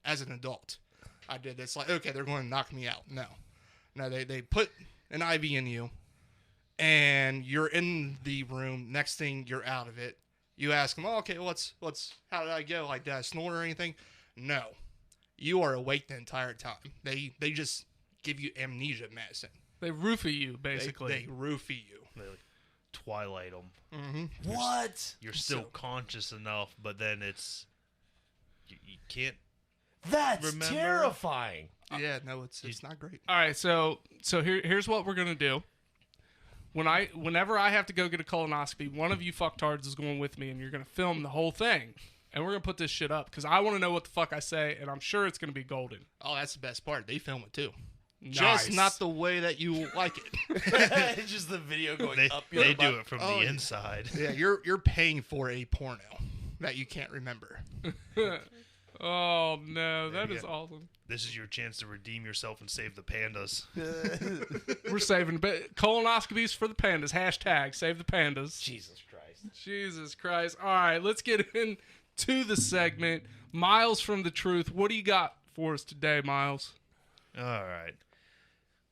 as an adult, I did this. Okay, they're going to knock me out. No, they put an IV in you, and you're in the room. Next thing, you're out of it. You ask them, okay, how did I go? Did I snore or anything? No, you are awake the entire time. They just give you amnesia medicine.
They roofie you, basically.
They roofie you.
They Twilight them.
Mm-hmm.
What?
You're still conscious enough, but then it's you can't.
That's
Remember?
terrifying.
Yeah, no, it's not great.
All right, so here's what we're gonna do. Whenever I have to go get a colonoscopy, one of you fucktards is going with me, and you're gonna film the whole thing, and we're gonna put this shit up because I want to know what the fuck I say, and I'm sure it's gonna be golden.
Oh, that's the best part. They film it too.
Nice.
Just not the way that you like it.
It's just the video going
They
up your
do
butt.
it from
Oh,
the
yeah.
inside.
Yeah, you're paying for a porno that you can't remember.
Oh no, that
you
is
go.
awesome.
This is your chance to redeem yourself and save the pandas.
We're saving colonoscopies for the pandas. Hashtag save the pandas.
Jesus Christ.
Jesus Christ. All right, let's get into the segment. Myles from the Truth. What do you got for us today, Myles?
All right.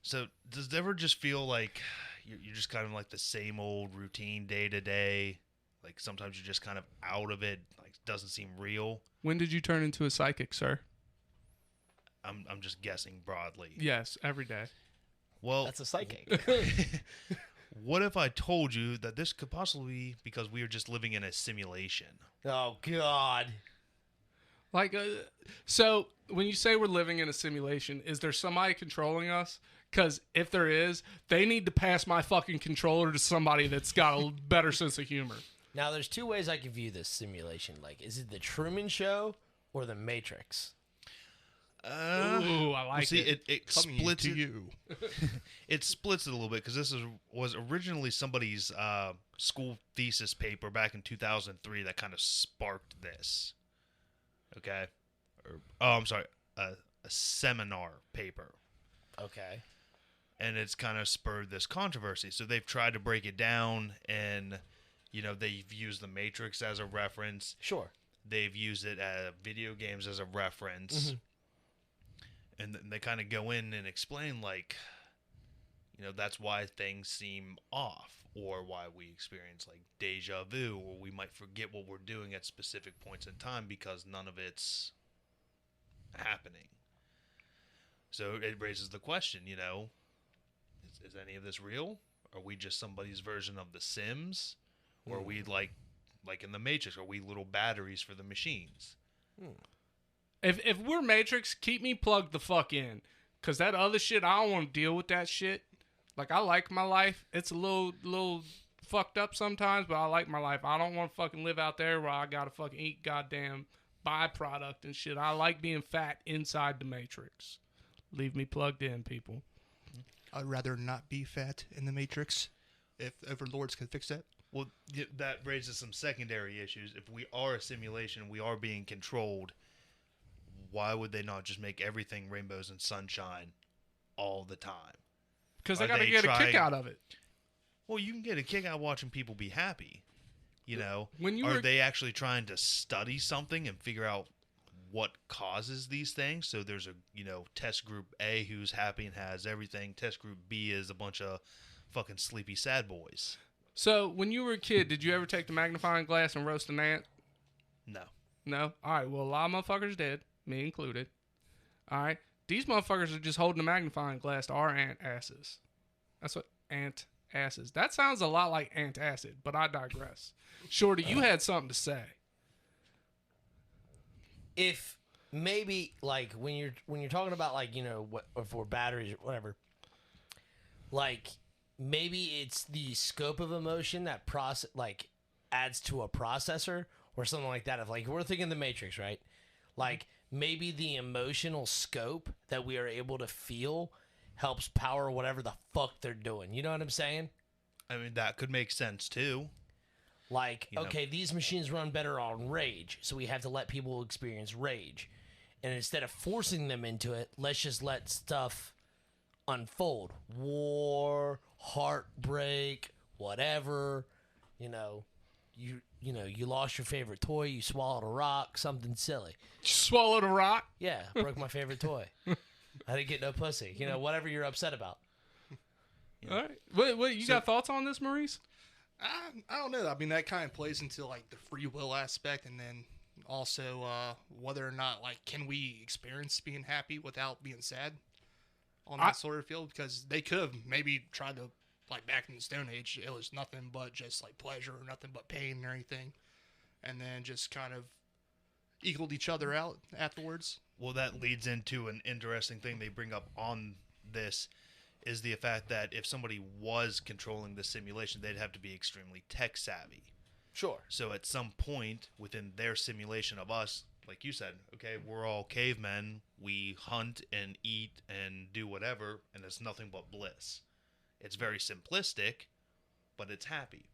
So does it ever just feel like you're just kind of like the same old routine day to day? Like sometimes you're just kind of out of it. Like it doesn't seem real.
When did you turn into a psychic, sir?
I'm just guessing broadly.
Yes, every day.
Well,
That's a psychic.
what if I told you that this could possibly be because we are just living in a simulation?
Oh, God.
Like, so when you say we're living in a simulation, is there somebody controlling us? Because if there is, they need to pass my fucking controller to somebody that's got a better sense of humor.
Now, there's two ways I can view this simulation. Like, is it the Truman Show or the Matrix?
Ooh, I like it.
It
Coming
splits
to
it.
you.
It splits it a little bit because was originally somebody's school thesis paper back in 2003 that kind of sparked this. Okay, I'm sorry, a seminar paper.
Okay.
And it's kind of spurred this controversy. So they've tried to break it down, and they've used the Matrix as a reference.
Sure.
They've used it as video games as a reference. And they kind of go in and explain, like, that's why things seem off, or why we experience, like, deja vu, or we might forget what we're doing at specific points in time because none of it's happening. So it raises the question, is any of this real? Are we just somebody's version of The Sims? Or are we like in the Matrix? Are we little batteries for the machines?
If we're Matrix, keep me plugged the fuck in. Because that other shit, I don't want to deal with that shit. Like, I like my life. It's a little fucked up sometimes, but I like my life. I don't want to fucking live out there where I gotta fucking eat goddamn byproduct and shit. I like being fat inside the Matrix. Leave me plugged in, people.
I'd rather not be fat in the Matrix. If overlords could fix that.
Well, that raises some secondary issues. If we are a simulation, we are being controlled, why would they not just make everything rainbows and sunshine all the time?
Because they
Are
got to
they
get a kick
trying-
out of it.
Well, you can get a kick out watching people be happy.
When you
Are
were-
they actually trying to study something and figure out what causes these things? So there's a, test group A who's happy and has everything. Test group B is a bunch of fucking sleepy sad boys.
So, when you were a kid, did you ever take the magnifying glass and roast an ant?
No.
No? Alright, well, a lot of motherfuckers did. Me included. Alright? These motherfuckers are just holding a magnifying glass to our ant asses. That's what ant asses. That sounds a lot like antacid, but I digress. Shorty, you had something to say.
If maybe, like, when you're talking about, like, what if we're batteries or whatever, like, maybe it's the scope of emotion that adds to a processor or something like that. If, like, we're thinking the Matrix, right? Like, maybe the emotional scope that we are able to feel helps power whatever the fuck they're doing. You know what I'm saying?
I mean, that could make sense too.
Like, okay, these machines run better on rage, so we have to let people experience rage. And instead of forcing them into it, let's just let stuff unfold. War, heartbreak, whatever. You lost your favorite toy, you swallowed a rock, something silly.
Swallowed a rock?
Yeah, broke my favorite toy. I didn't get no pussy. Whatever you're upset about.
Alright. What, you got thoughts on this, Maurice?
I don't know. I mean, that kind of plays into, like, the free will aspect, and then also whether or not, like, can we experience being happy without being sad on that sort of field? Because they could have maybe tried to, like, back in the Stone Age, it was nothing but just, like, pleasure or nothing but pain or anything, and then just kind of equaled each other out afterwards.
Well, that leads into an interesting thing they bring up on this, is the fact that if somebody was controlling the simulation, they'd have to be extremely tech savvy.
Sure.
So at some point within their simulation of us, like you said, okay, we're all cavemen. We hunt and eat and do whatever, and it's nothing but bliss. It's very simplistic, but it's happy.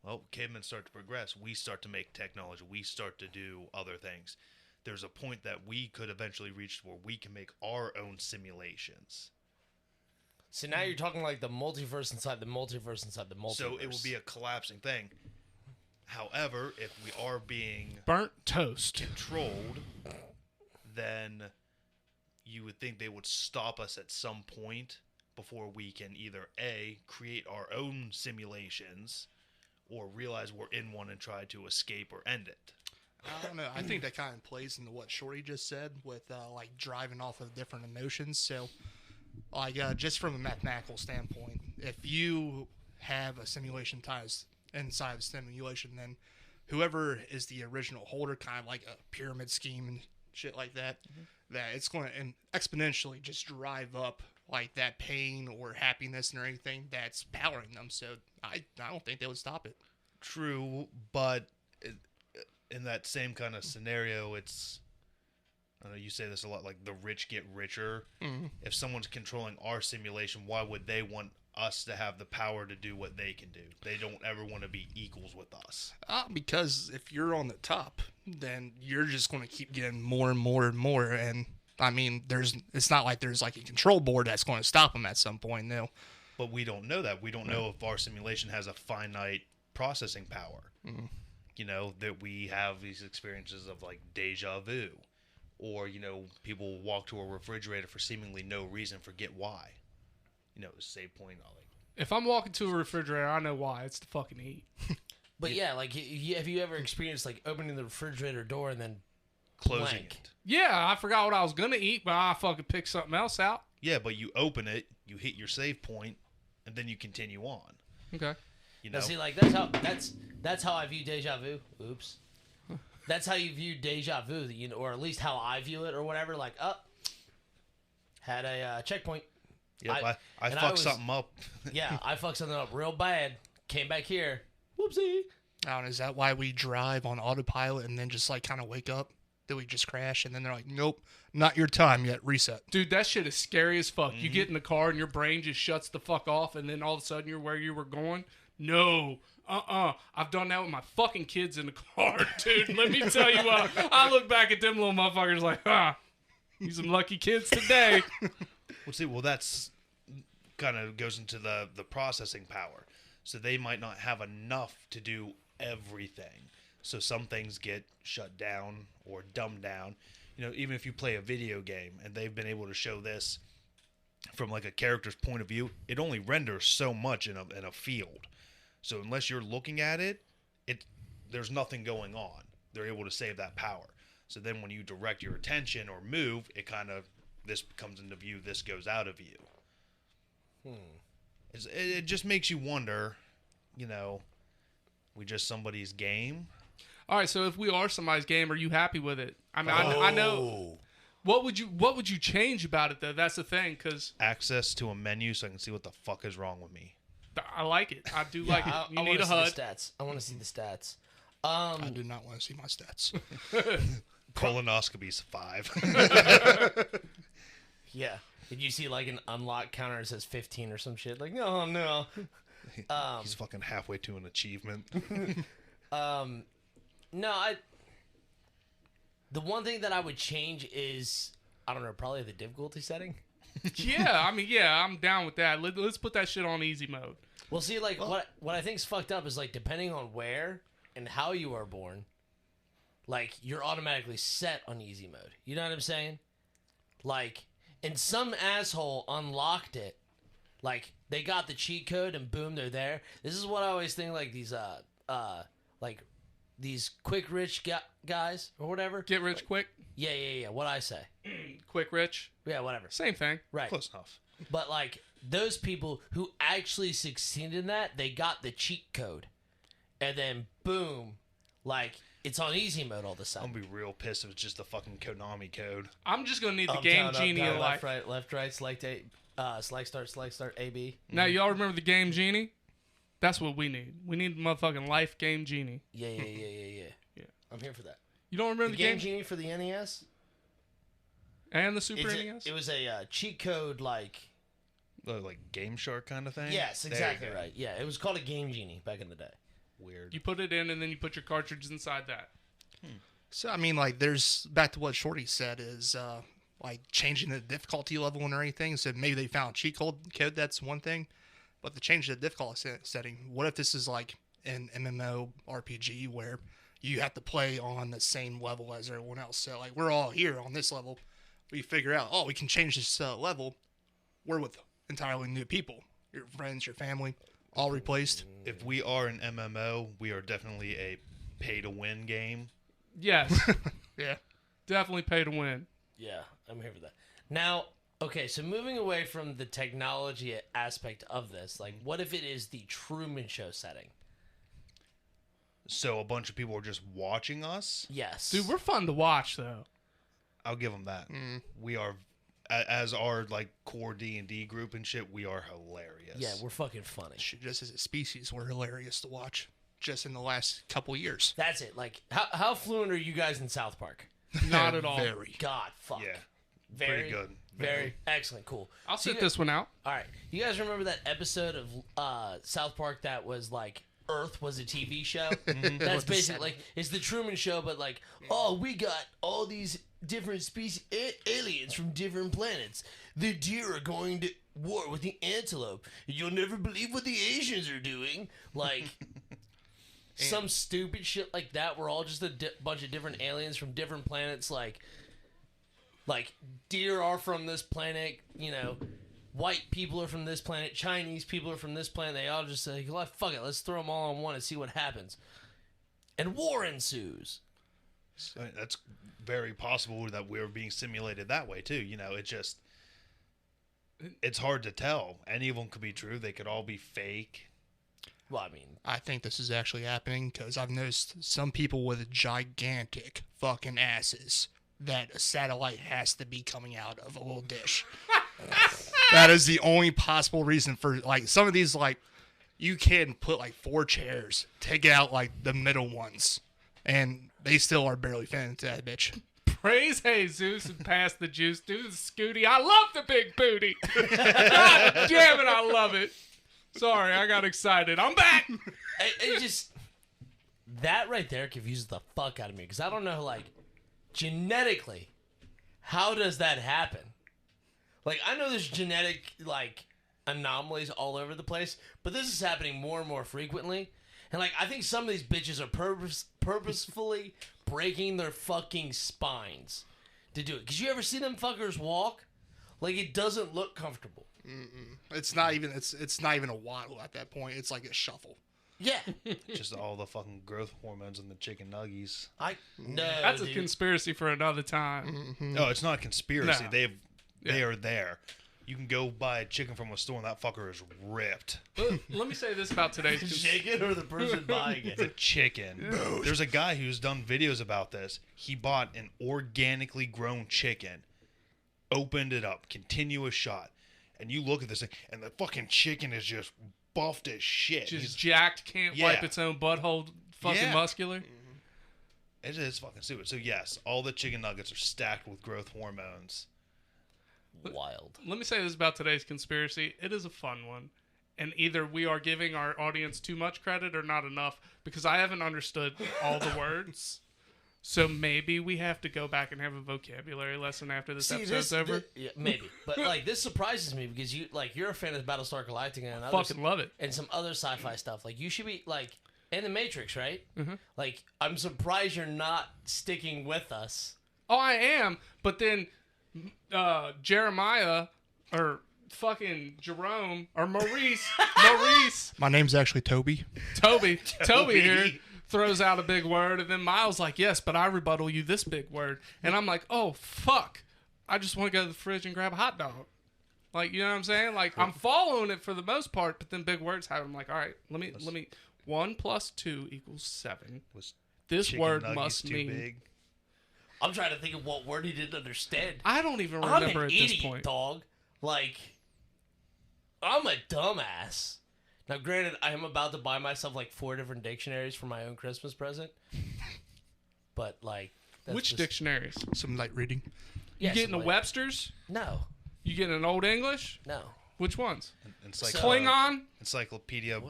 Well, cavemen start to progress. We start to make technology. We start to do other things. There's a point that we could eventually reach where we can make our own simulations.
So now you're talking like the multiverse inside the multiverse inside the multiverse.
So it will be a collapsing thing. However, if we are being
Burnt toast.
controlled, then you would think they would stop us at some point before we can either A, create our own simulations, or realize we're in one and try to escape or end it.
I don't know. I think that kind of plays into what Shorty just said with, like, driving off of different emotions. So, like, just from a mathematical standpoint, if you have a simulation ties inside of simulation, then whoever is the original holder, kind of like a pyramid scheme and shit like that, that it's going to exponentially just drive up like that pain or happiness and everything that's powering them. So I don't think they would stop it.
True, but in that same kind of scenario, it's, I know you say this a lot, like the rich get richer.
Mm-hmm.
If someone's controlling our simulation, why would they want us to have the power to do what they can do? They don't ever want to be equals with us.
Because if you're on the top, then you're just going to keep getting more and more and more. And I mean, it's not like there's like a control board that's going to stop them at some point, no.
But we don't know that. We don't know if our simulation has a finite processing power.
Mm-hmm.
You know, that we have these experiences of like deja vu. Or, you know, people walk to a refrigerator for seemingly no reason, forget why. You know, save point.
If I'm walking to a refrigerator, I know why. It's to fucking eat.
But yeah, like, have you ever experienced like opening the refrigerator door and then
Closing
blank?
it.
Yeah, I forgot what I was gonna eat, but I fucking picked something else out.
Yeah, but you open it, you hit your save point, and then you continue on.
Okay.
You know,
Now, see, like that's how I view deja vu. Oops. That's how you view deja vu, you know, or at least how I view it, or whatever. Like, had a checkpoint.
yep, I
and
fucked something up.
Yeah, I fucked something up real bad. Came back here. Whoopsie.
I don't know, is that why we drive on autopilot and then just like kind of wake up? That we just crash and then they're like, nope, not your time yet, reset.
Dude, that shit is scary as fuck. You get in the car and your brain just shuts the fuck off, and then all of a sudden you're where you were going. No. I've done that with my fucking kids in the car, dude. Let me tell you what. I look back at them little motherfuckers like, you some lucky kids today.
Well, that's kind of goes into the processing power. So they might not have enough to do everything. So some things get shut down or dumbed down. You know, even if you play a video game and they've been able to show this from like a character's point of view, it only renders so much in a field. So unless you're looking at it, there's nothing going on. They're able to save that power. So then when you direct your attention or move, it kind of, this comes into view, this goes out of view. It just makes you wonder, you know, we just somebody's game.
All right, so if we are somebody's game, are you happy with it? I mean, I know. What would you change about it though? That's the thing, because
Access to a menu so I can see what the fuck is wrong with me.
I like it. I do like it. You need a HUD.
I want to see the stats.
I do not want to see my stats.
Colonoscopies 5.
Yeah. Did you see like an unlock counter that says 15 or some shit? Like, oh no.
He's fucking halfway to an achievement.
No, the one thing that I would change is, I don't know, probably the difficulty setting.
Yeah, I mean, yeah, I'm down with that. Let's put that shit on easy mode.
Well, see, like, what I think's fucked up is, like, depending on where and how you are born, like, you're automatically set on easy mode. You know what I'm saying? Like, and some asshole unlocked it. Like, they got the cheat code and boom, they're there. This is what I always think, like, these quick rich guys or whatever.
Get rich quick.
Yeah. What I say.
Quick rich.
Yeah, whatever.
Same thing.
Right.
Close enough.
But, like, those people who actually succeeded in that, they got the cheat code. And then, boom, like, it's on easy mode all of a
I'm
sudden.
gonna be real pissed if it's just the fucking Konami code.
I'm just gonna need the
Up,
game
down,
genie
up, down,
of
left,
life.
right, select start, A, B.
Now y'all remember the game genie? That's what we need. We need the motherfucking life game genie.
Yeah.
Yeah.
I'm here for that.
You don't remember
The
the
game
game
genie for the NES?
and the Super E NES?
It was a cheat code, like...
Like Game Shark kind of thing?
Yes,
There you
exactly
go.
right. Yeah, it was called a game genie back in the day.
Weird.
You put it in and then you put your cartridge inside that.
So, I mean, like, there's, back to what Shorty said, is, like, changing the difficulty level and everything. So maybe they found cheat code, that's one thing. But to change the difficulty setting, what if this is, like, an MMO RPG where you have to play on the same level as everyone else? So, like, we're all here on this level. We figure out, we can change this level. We're with entirely new people. Your friends, your family, all replaced.
If we are an MMO, we are definitely a pay-to-win game.
Yes.
Yeah.
Definitely pay to win.
Yeah, I'm here for that. Now, okay, so moving away from the technology aspect of this, like, what if it is the Truman Show setting?
so a bunch of people are just watching us.
Yes.
Dude, we're fun to watch, though.
I'll give them that. We are, as our like core D&D group and shit, we are hilarious.
Yeah, we're fucking funny.
Shit, just as a species, we're hilarious to watch. Just in the last couple years.
That's it. Like, how fluent are you guys in South Park?
Not at all.
Very.
God, fuck.
Yeah.
Very
Pretty good.
Very excellent. Cool.
I'll
So
sit
you
this one out.
All right. You guys remember that episode of South Park that was like Earth was a TV show? That's basically like it's the Truman Show, but like, oh, we got all these different species, aliens from different planets. The deer are going to war with the antelope. You'll never believe what the Asians are doing. Like. Some stupid shit like that. We're all just a bunch of different aliens from different planets. Like deer are from this planet. You know, white people are from this planet. Chinese people are from this planet. They all just say, well, fuck it, let's throw them all on one and see what happens. And war ensues.
I mean, that's very possible that we're being simulated that way too. You know, it's hard to tell. Any of them could be true. They could all be fake.
Well, I mean,
I think this is actually happening because I've noticed some people with gigantic fucking asses that a satellite has to be coming out of a little dish. That is the only possible reason for, like, some of these, like, you can put, like, 4 chairs, take out, like, the middle ones, and they still are barely fit into that bitch.
Praise Jesus and pass the juice to the Scooty. I love the big booty. God damn it, I love it. Sorry, I got excited. I'm back.
it just that right there confuses the fuck out of me because I don't know, like, genetically, how does that happen? Like, I know there's genetic like anomalies all over the place, but this is happening more and more frequently. And like, I think some of these bitches are purposefully breaking their fucking spines to do it. Cause you ever see them fuckers walk? Like, it doesn't look comfortable.
It's not even a waddle at that point. It's like a shuffle.
Yeah.
Just all the fucking growth hormones in the chicken nuggies.
No.
That's
dude.
a conspiracy for another time.
No, it's not a conspiracy.
No.
They are there. You can go buy a chicken from a store and that fucker is ripped.
Let me say this about today's
Chicken or the person buying
The
it?
chicken. There's a guy who's done videos about this. He bought an organically grown chicken, opened it up, continuous shot, and you look at this thing, and the fucking chicken is just buffed as shit.
just jacked, can't wipe its own butthole, fucking
Yeah.
muscular.
It is fucking stupid. So yes, all the chicken nuggets are stacked with growth hormones.
Wild.
Let me say this about today's conspiracy. It is a fun one. And either we are giving our audience too much credit or not enough because I haven't understood all the words. So maybe we have to go back and have a vocabulary lesson after this episode's over.
Yeah, maybe. But like, this surprises me because you're a fan of Battlestar Galactica and
Fucking love it.
and some other sci-fi stuff. Like, you should be like in the Matrix, right? Mm-hmm. Like, I'm surprised you're not sticking with us.
Oh, I am. But then Jeremiah or fucking Jerome or Maurice,
My name's actually Toby.
Toby here throws out a big word, and then Myles like, yes, but I rebuttal you this big word, and I'm like, oh fuck, I just want to go to the fridge and grab a hot dog. Like, you know what I'm saying? Like, I'm following it for the most part, but then big words have. I'm like, all right, let me 1 + 2 = 7.
Was
This
chicken
word
nuggets
must
too
mean.
big?
I'm trying to think of what word he didn't understand.
I don't even
I'm
remember
an
at this
idiot,
point.
dog. Like, I'm a dumbass. Now, granted, I am about to buy myself like 4 different dictionaries for my own Christmas present. But like, that's
Which
just,
dictionaries?
Some light reading.
You
Yeah,
getting a
some, like-
Webster's?
No,
You getting an Old English?
no.
Which ones?
Klingon?
Encyclopedia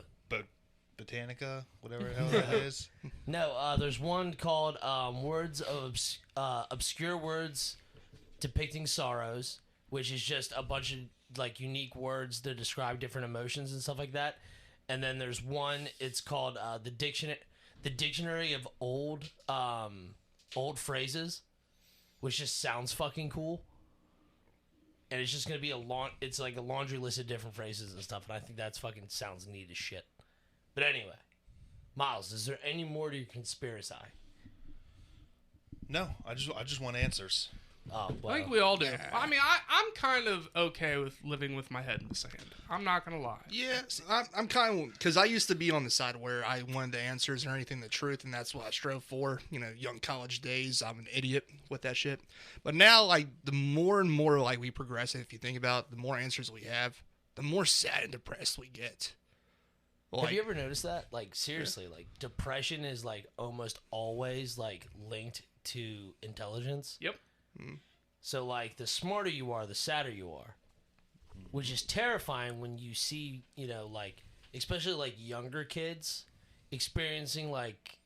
Botanica, whatever the hell that is.
No, there's one called Words of Obscure Words Depicting Sorrows, which is just a bunch of like unique words to describe different emotions and stuff like that. And then there's one, it's called the Dictionary of Old Phrases, which just sounds fucking cool. And it's just gonna be it's like a laundry list of different phrases and stuff, and I think that's fucking sounds neat as shit. But anyway, Myles, is there any more to your conspiracy?
No, I just want answers.
Oh, well.
I think we all do.
Yeah.
I mean, I'm kind of okay with living with my head in the sand. I'm not gonna lie.
Yes, I'm kind of, because I used to be on the side where I wanted the answers and anything the truth, and that's what I strove for. You know, young college days, I'm an idiot with that shit. But now, like, the more and more like we progress, and if you think about it, the more answers we have, the more sad and depressed we get. Like,
Have you ever noticed that? Like, seriously, like, depression is, like, almost always, like, linked to intelligence.
Yep.
So, like, the smarter you are, the sadder you are. Which is terrifying when you see, you know, like, especially, like, younger kids experiencing, like,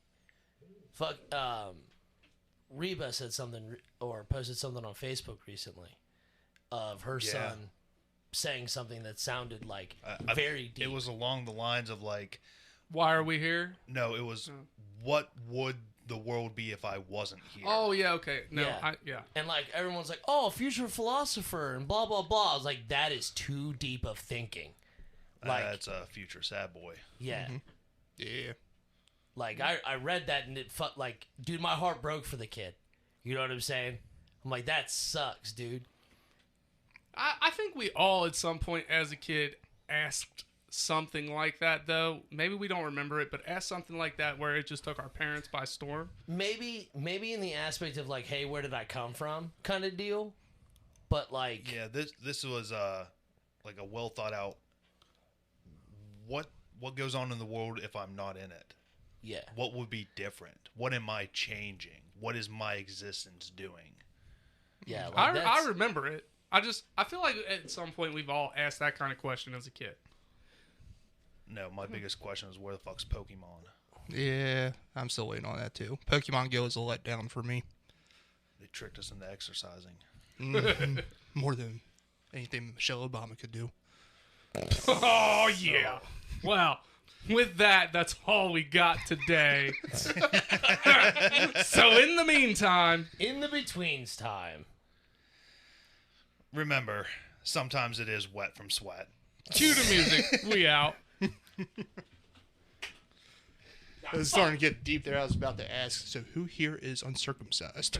Reba said something, or posted something on Facebook recently of her son saying something that sounded, like, very deep.
It was along the lines of, like...
Why are we here?
No, it was, what would the world be if I wasn't here?
Oh yeah, okay. No,
Yeah. And, like, everyone's like, oh, future philosopher and blah, blah, blah. I was like, that is too deep of thinking. Like,
that's a future sad boy.
yeah.
Mm-hmm. Yeah.
Like, I read that and it felt like, dude, my heart broke for the kid. You know what I'm saying? I'm like, that sucks, dude.
I think we all at some point as a kid asked something like that, though. Maybe we don't remember it, but asked something like that where it just took our parents by storm.
Maybe in the aspect of, like, hey, where did I come from kind of deal. But, like...
Yeah, this was like a well thought out, what goes on in the world if I'm not in it?
Yeah.
What would be different? What am I changing? What is my existence doing?
Yeah, like
I remember it. I feel like at some point we've all asked that kind of question as a kid.
No, my biggest question is where the fuck's Pokemon?
Yeah, I'm still waiting on that too. Pokemon Go is a letdown for me.
They tricked us into exercising.
More than anything Michelle Obama could do.
Oh yeah. Well, with that, that's all we got today. So in the meantime,
in the betweens time.
Remember, sometimes it is wet from sweat.
cue the music. We out.
It's starting to get deep there. I was about to ask, so who here is uncircumcised?